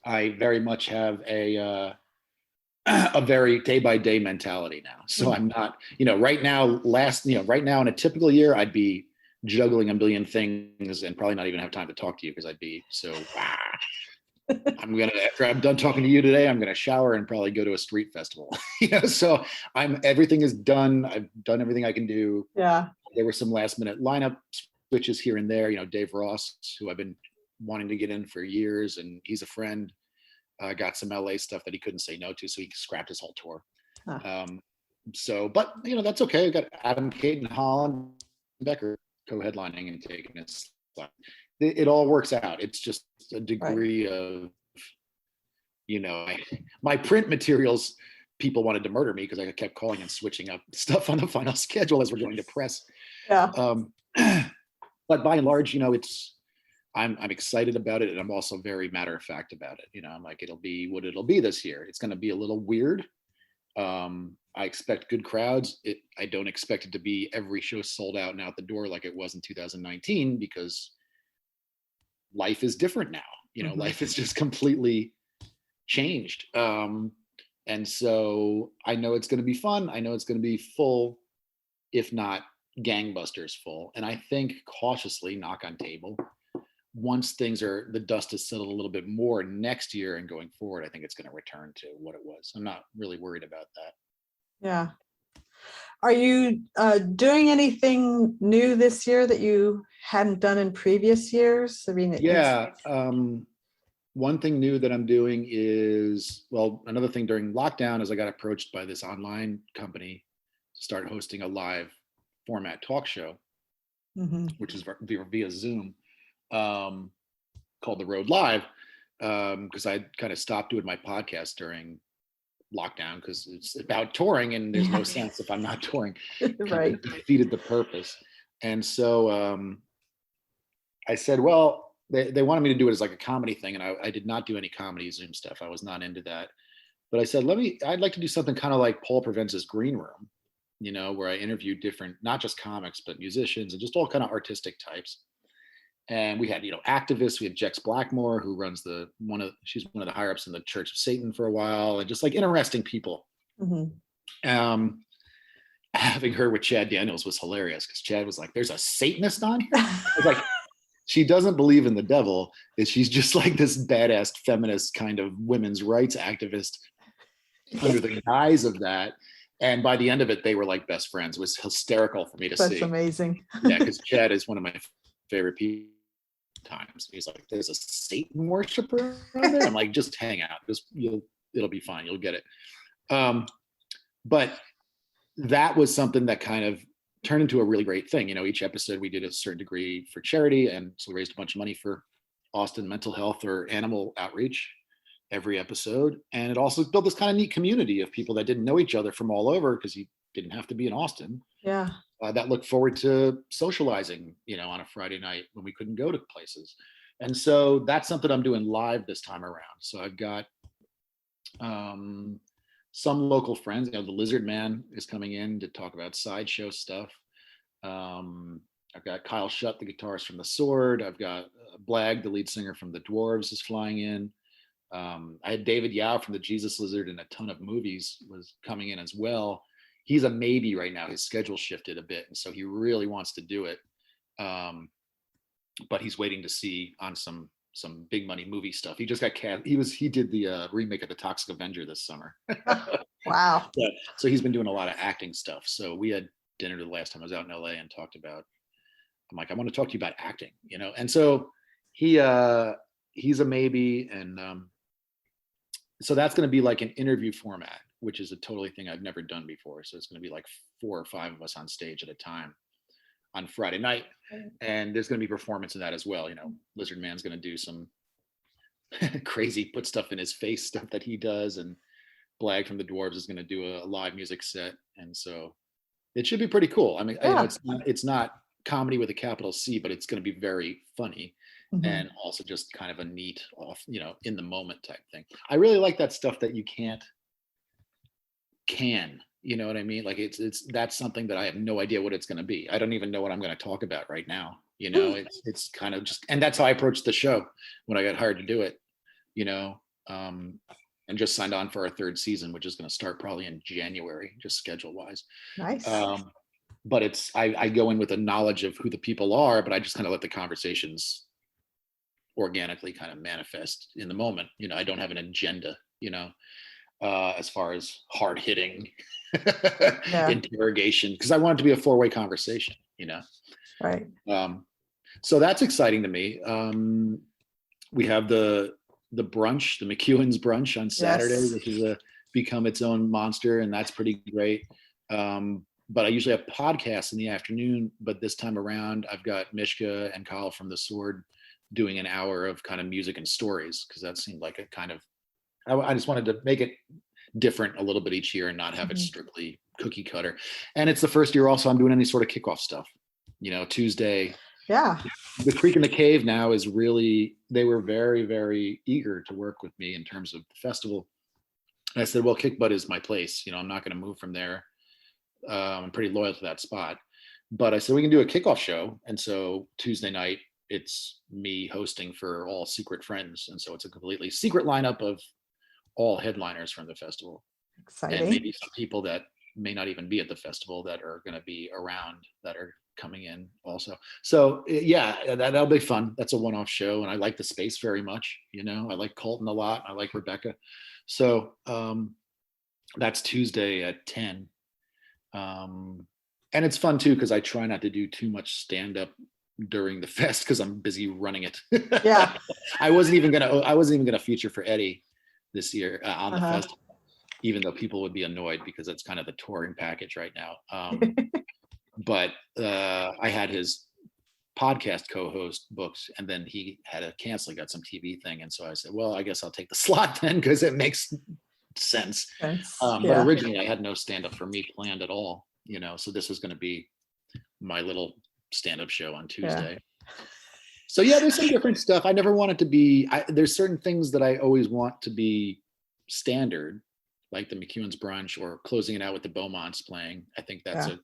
I very much have a very day by day mentality now. So I'm not, right now, right now in a typical year, I'd be juggling a million things and probably not even have time to talk to you, because I'd be so. After I'm done talking to you today, I'm gonna shower and probably go to a street festival. So everything is done. I've done everything I can do. Yeah. There were some last minute lineup switches here and there. Dave Ross, who I've been wanting to get in for years, and he's a friend. Got some LA stuff that he couldn't say no to, so he scrapped his whole tour. But that's okay. I got Adam, Kate, and Holland Becker co-headlining and taking it. It all works out. It's just a degree of, my print materials. People wanted to murder me because I kept calling and switching up stuff on the final schedule as we're going to press. Yeah. But by and large, I'm excited about it, and I'm also very matter of fact about it. I'm like, it'll be what it'll be this year. It's going to be a little weird. I expect good crowds. I don't expect it to be every show sold out and out the door like it was in 2019, because life is different now. Life is just completely changed. And so I know it's going to be fun. I know it's going to be full, if not gangbusters full. And I think, cautiously, knock on table, once the dust has settled a little bit more next year and going forward, I think it's going to return to what it was. I'm not really worried about that. Yeah. Are you doing anything new this year that you hadn't done in previous years? I mean, yeah. One thing new that I'm doing is, another thing during lockdown is I got approached by this online company to start hosting a live format talk show, which is via Zoom. Called The Road Live, because I kind of stopped doing my podcast during lockdown because it's about touring, and there's no sense if I'm not touring. Right. It defeated the purpose. And so I said, they wanted me to do it as like a comedy thing, and I did not do any comedy Zoom stuff. I was not into that. But I said, I'd like to do something kind of like Paul Provenza's Green Room, where I interview different, not just comics, but musicians and just all kind of artistic types. And we had, activists. We had Jex Blackmore, who runs she's one of the higher ups in the Church of Satan for a while, and just like interesting people. Having her with Chad Daniels was hilarious, because Chad was like, "There's a Satanist on here." I was like, she doesn't believe in the devil. She's just like this badass feminist kind of women's rights activist under the guise of that. And by the end of it, they were like best friends. It was hysterical for me to see. That's amazing. Yeah, because Chad is one of my favorite people. Times he's like, "There's a Satan worshiper on there." I'm like, "Just hang out. It'll be fine. You'll get it." But that was something that kind of turned into a really great thing. Each episode we did a certain degree for charity, and so we raised a bunch of money for Austin mental health or animal outreach every episode. And it also built this kind of neat community of people that didn't know each other from all over, because you didn't have to be in Austin. Yeah. That looked forward to socializing, on a Friday night when we couldn't go to places. And so that's something I'm doing live this time around. So I've got some local friends. The Lizard Man is coming in to talk about sideshow stuff. I've got Kyle Shutt, the guitarist from The Sword. I've got Blag, the lead singer from The Dwarves, is flying in. I had David Yao from the Jesus Lizard and a ton of movies was coming in as well. He's a maybe right now. His schedule shifted a bit, and so he really wants to do it. but he's waiting to see on some big money movie stuff. He just got cast. He did the remake of the Toxic Avenger this summer. Wow. Yeah, so he's been doing a lot of acting stuff. So we had dinner the last time I was out in LA and talked about. I'm like, I want to talk to you about acting, you know. And so he's a maybe, and so that's going to be like an interview format, which is a totally thing I've never done before. So it's going to be like 4 or 5 of us on stage at a time on Friday night, and there's going to be performance in that as well. You know, Lizard Man's going to do some crazy put stuff in his face stuff that he does, and Blag from the Dwarves is going to do a live music set, and so it should be pretty cool. I mean, you know, it's not comedy with a capital C, but it's going to be very funny, and also just kind of a neat off, you know, in the moment type thing. I really like that stuff that you can, you know what I mean? Like that's something that I have no idea what it's going to be. I don't even know what I'm going to talk about right now. You know, it's kind of just, and that's how I approached the show when I got hired to do it, you know, and just signed on for our 3rd season, which is going to start probably in January, just schedule wise. Nice. But it's, I go in with a knowledge of who the people are, but I just kind of let the conversations organically kind of manifest in the moment. You know, I don't have an agenda, you know, as far as hard hitting interrogation, because I want it to be a 4-way conversation, you know? Right. So that's exciting to me. We have the brunch, the McEwen's brunch on Saturday, which is become its own monster, and that's pretty great. But I usually have podcasts in the afternoon, but this time around I've got Mishka and Kyle from The Sword doing an hour of kind of music and stories, because that seemed like a kind of, I just wanted to make it different a little bit each year and not have it strictly cookie cutter. And it's the first year also I'm doing any sort of kickoff stuff, you know, Tuesday. Yeah. The Creek in the Cave now is really, they were very, very eager to work with me in terms of the festival. And I said, well, Kick Butt is my place. You know, I'm not going to move from there. I'm pretty loyal to that spot. But I said, we can do a kickoff show. And so Tuesday night, it's me hosting for all secret friends. And so it's a completely secret lineup of all headliners from the festival. Exciting. And maybe some people that may not even be at the festival that are going to be around that are coming in also. So yeah, that'll be fun. That's a one-off show. And I like the space very much. You know, I like Colton a lot. I like Rebecca. So that's Tuesday at 10. And it's fun too, because I try not to do too much stand-up during the fest because I'm busy running it. Yeah. I wasn't even gonna feature for Eddie this year on the festival, even though people would be annoyed because it's kind of the touring package right now. But I had his podcast co-host booked, and then he had to cancel. He got some TV thing, and so I said, well, I guess I'll take the slot then, because it makes sense. But originally I had no stand-up for me planned at all, you know, so this was going to be my little stand-up show on Tuesday. So yeah, there's some different stuff. I never want it to be, there's certain things that I always want to be standard, like the McEwen's brunch or closing it out with the Beaumonts playing. I think that's a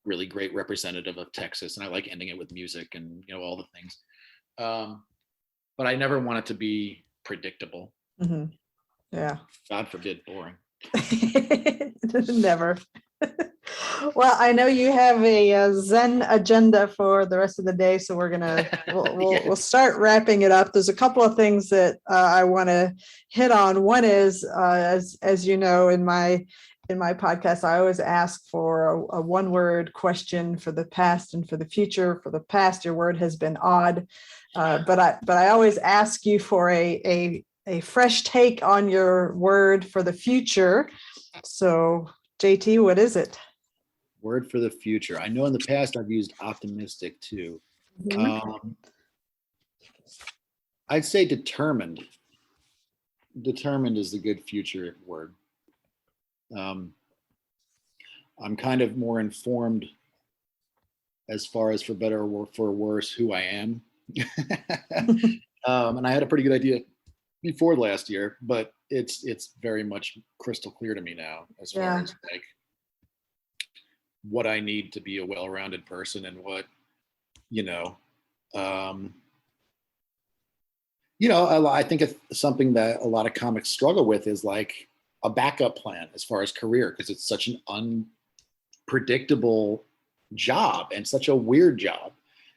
really great representative of Texas, and I like ending it with music and, you know, all the things. But I never want it to be predictable. Yeah. God forbid, boring. Never. Well, I know you have a Zen agenda for the rest of the day, so we'll start wrapping it up. There's a couple of things that I want to hit on. One is, as you know, in my podcast, I always ask for a one-word question for the past and for the future. For the past, your word has been odd, but I always ask you for a fresh take on your word for the future. So, JT, what is it? Word for the future. I know in the past I've used optimistic too. I'd say determined. Determined is the good future word. I'm kind of more informed as far as for better or for worse who I am. And I had a pretty good idea before last year, but it's very much crystal clear to me now as far as like what I need to be a well-rounded person and what, I think it's something that a lot of comics struggle with is like a backup plan as far as career, because it's such an unpredictable job and such a weird job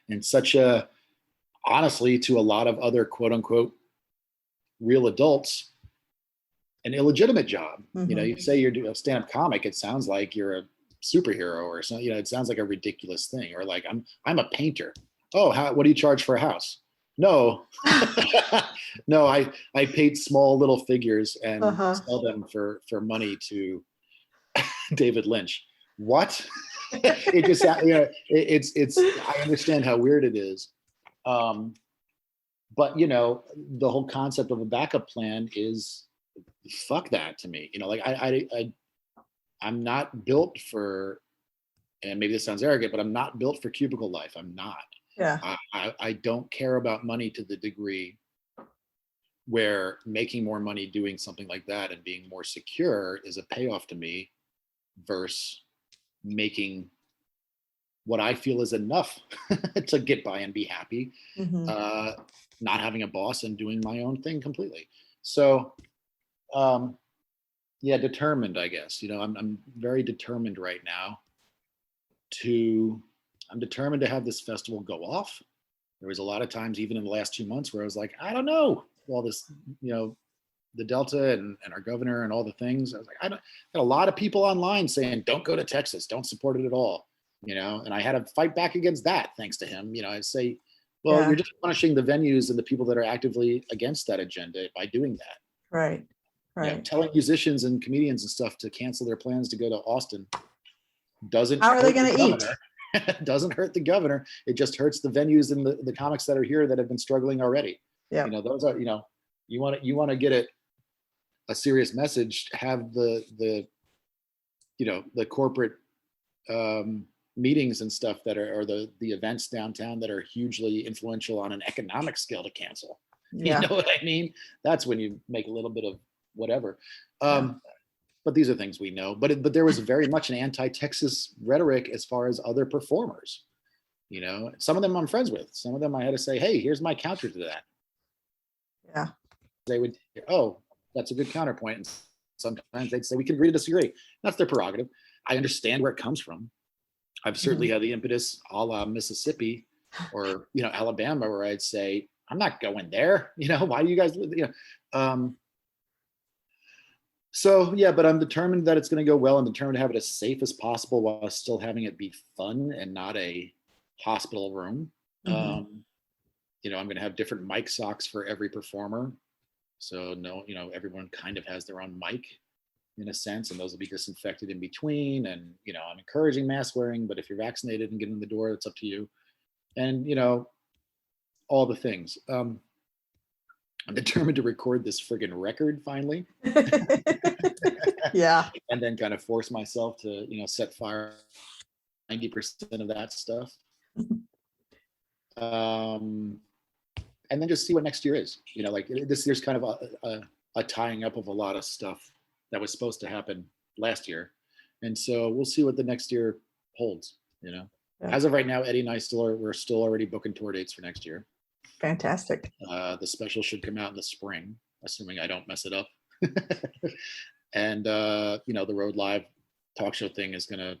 and such a, honestly, to a lot of other quote unquote real adults, an illegitimate job. You know, you say you're doing a stand-up comic, it sounds like you're a superhero or something. You know, it sounds like a ridiculous thing. Or like, I'm a painter. Oh, what do you charge for a house? No, no, I paint small little figures and sell them for money to David Lynch. What? It just, you know, it's, I understand how weird it is. But you know, the whole concept of a backup plan is, fuck that to me. You know, like I'm not built for, and maybe this sounds arrogant, but I'm not built for cubicle life. I'm not. Yeah. I don't care about money to the degree where making more money doing something like that and being more secure is a payoff to me versus making what I feel is enough to get by and be happy, not having a boss and doing my own thing completely. So, yeah, determined, I guess. You know, I'm very determined right now I'm determined to have this festival go off. There was a lot of times, even in the last 2 months, where I was like, I don't know, all this, you know, the Delta and our governor and all the things. I was like, I got a lot of people online saying, don't go to Texas, don't support it at all, you know, and I had to fight back against that, thanks to him. You know, I say, well, you're just punishing the venues and the people that are actively against that agenda by doing that. Right. Right. You know, telling musicians and comedians and stuff to cancel their plans to go to Austin doesn't. How are they going to eat? Doesn't hurt the governor. It just hurts the venues and the comics that are here that have been struggling already. Yeah. You know, those are, you know, you want to get a serious message, have the you know, the corporate meetings and stuff that are, or the events downtown that are hugely influential on an economic scale to cancel. Yeah. You know what I mean? That's when you make a little bit of whatever. But these are things we know. But there was very much an anti-Texas rhetoric as far as other performers. You know, some of them I'm friends with. Some of them I had to say, hey, here's my counter to that. Yeah. They would, oh, that's a good counterpoint. And sometimes they'd say, we can agree to disagree. That's their prerogative. I understand where it comes from. I've certainly had the impetus a la Mississippi or, you know, Alabama, where I'd say, I'm not going there. You know, why do you guys, you know, so yeah, but I'm determined that it's going to go well. I'm determined to have it as safe as possible while still having it be fun and not a hospital room. You know, I'm going to have different mic socks for every performer. So no, you know, everyone kind of has their own mic in a sense, and those will be disinfected in between. And, you know, I'm encouraging mask wearing, but if you're vaccinated and get in the door, it's up to you. And, you know, all the things. I'm determined to record this friggin' record finally. Yeah. And then kind of force myself to, you know, set fire 90% of that stuff. And then just see what next year is. You know, like this year's kind of a tying up of a lot of stuff that was supposed to happen last year. And so we'll see what the next year holds, you know. Yeah. As of right now, Eddie and I we're still already booking tour dates for next year. Fantastic. The special should come out in the spring, assuming I don't mess it up. And you know, the Road Live talk show thing is gonna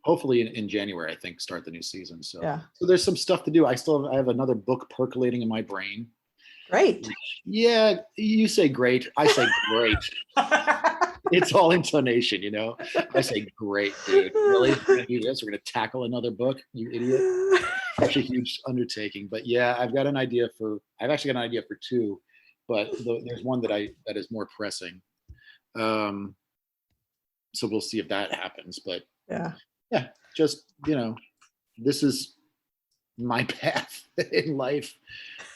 hopefully in January, I think, start the new season. So yeah. So there's some stuff to do. I have another book percolating in my brain. Great. Yeah, you say great. I say great. It's all intonation, you know. I say great, dude. Really? We're gonna do this? We're gonna tackle another book, you idiot. Such a huge undertaking. But yeah, I've actually got an idea for two, but there's one that is more pressing. So we'll see if that happens. But yeah, just, you know, this is my path in life,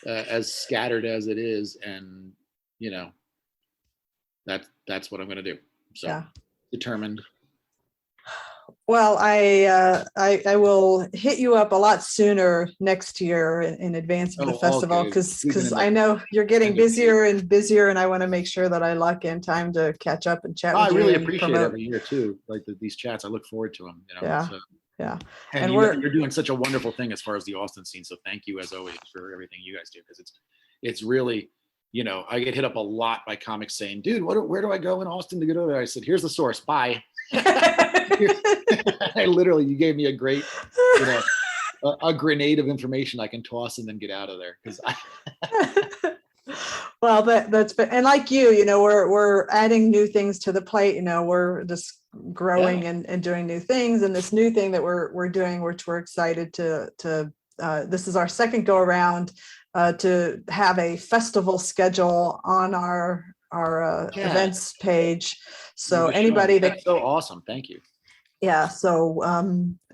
as scattered as it is, and you know, that's what I'm gonna do. So determined. Well, I will hit you up a lot sooner next year in advance of the festival, because I know you're getting busier and busier, and I want to make sure that I lock in time to catch up and chat with you. I really appreciate every year too, like these chats. I look forward to them. You know? Yeah. So, yeah. And you're doing such a wonderful thing as far as the Austin scene. So thank you as always for everything you guys do, because it's really, you know, I get hit up a lot by comics saying, dude, where do I go in Austin to get over there? I said, here's the source. Bye. I literally, you gave me a great, you know, a grenade of information I can toss and then get out of there. Because Well, that's been, and like you know, we're adding new things to the plate. You know, we're just growing and doing new things. And this new thing that we're doing, which we're excited to this is our second go around to have a festival schedule on our events page. So anybody that's so awesome. Thank you. Yeah. So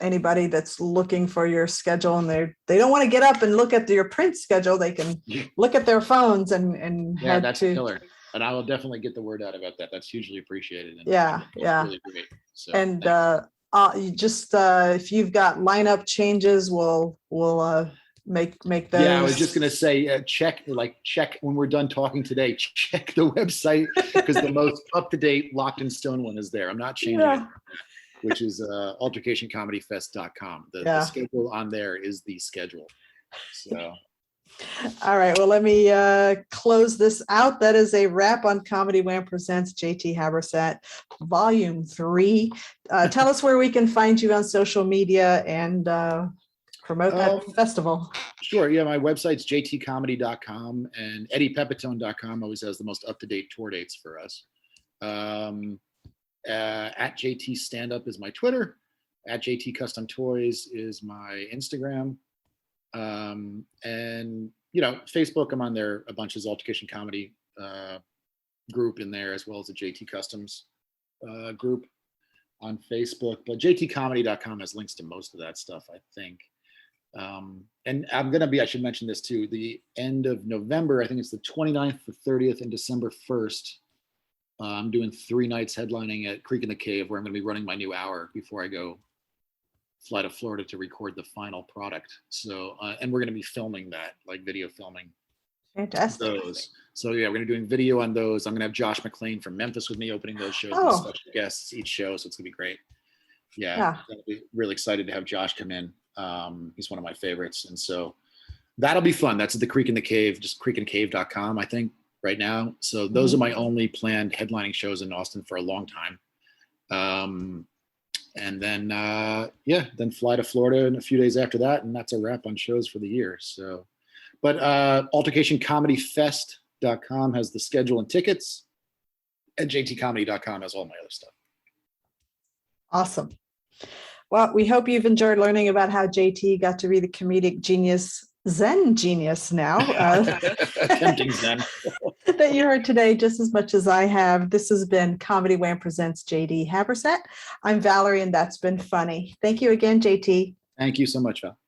anybody that's looking for your schedule and they don't want to get up and look at your print schedule, they can look at their phones and yeah, that's killer. And I will definitely get the word out about that. That's hugely appreciated. And yeah. really great. So, and you just if you've got lineup changes, we'll make those. Yeah, I was just gonna say check when we're done talking today. Check the website because the most up to date, locked in stone one is there. I'm not changing it. Which is altercationcomedyfest.com. The schedule on there is the schedule. So, all right. Well, let me close this out. That is a wrap on Comedy Wham Presents JT Habersaat, Volume 3. Tell us where we can find you on social media and promote that festival. Sure. Yeah, my website's jtcomedy.com, and eddiepepitone.com always has the most up-to-date tour dates for us. At JT Stand Up is my Twitter. At JT Custom Toys is my Instagram. And Facebook, I'm on there a bunch as Altercation Comedy group in there, as well as the JT Customs group on Facebook. But jtcomedy.com has links to most of that stuff, I think. And I should mention this too, the end of November, I think it's the 29th, the 30th, and December 1st. I'm doing 3 nights headlining at Creek in the Cave, where I'm going to be running my new hour before I fly to Florida to record the final product. So, and we're going to be filming that, like video filming. Fantastic. Those. So yeah, we're going to be doing video on those. I'm going to have Josh McClain from Memphis with me opening those shows with special guests each show. So it's going to be great. Yeah. I'll be really excited to have Josh come in. He's one of my favorites. And so that'll be fun. That's at the Creek in the Cave, just creekandcave.com, I think, right now. So those are my only planned headlining shows in Austin for a long time. And then then fly to Florida in a few days after that, and that's a wrap on shows for the year. So, but altercationcomedyfest.com has the schedule and tickets, and jtcomedy.com has all my other stuff. Awesome. Well, we hope you've enjoyed learning about how JT got to be the comedic genius, Zen genius now. Attempting Zen. That you heard today just as much as I have. This has been Comedy Wham Presents JT Habersaat. I'm Valerie, and that's been funny. Thank you again, JT. Thank you so much, Val.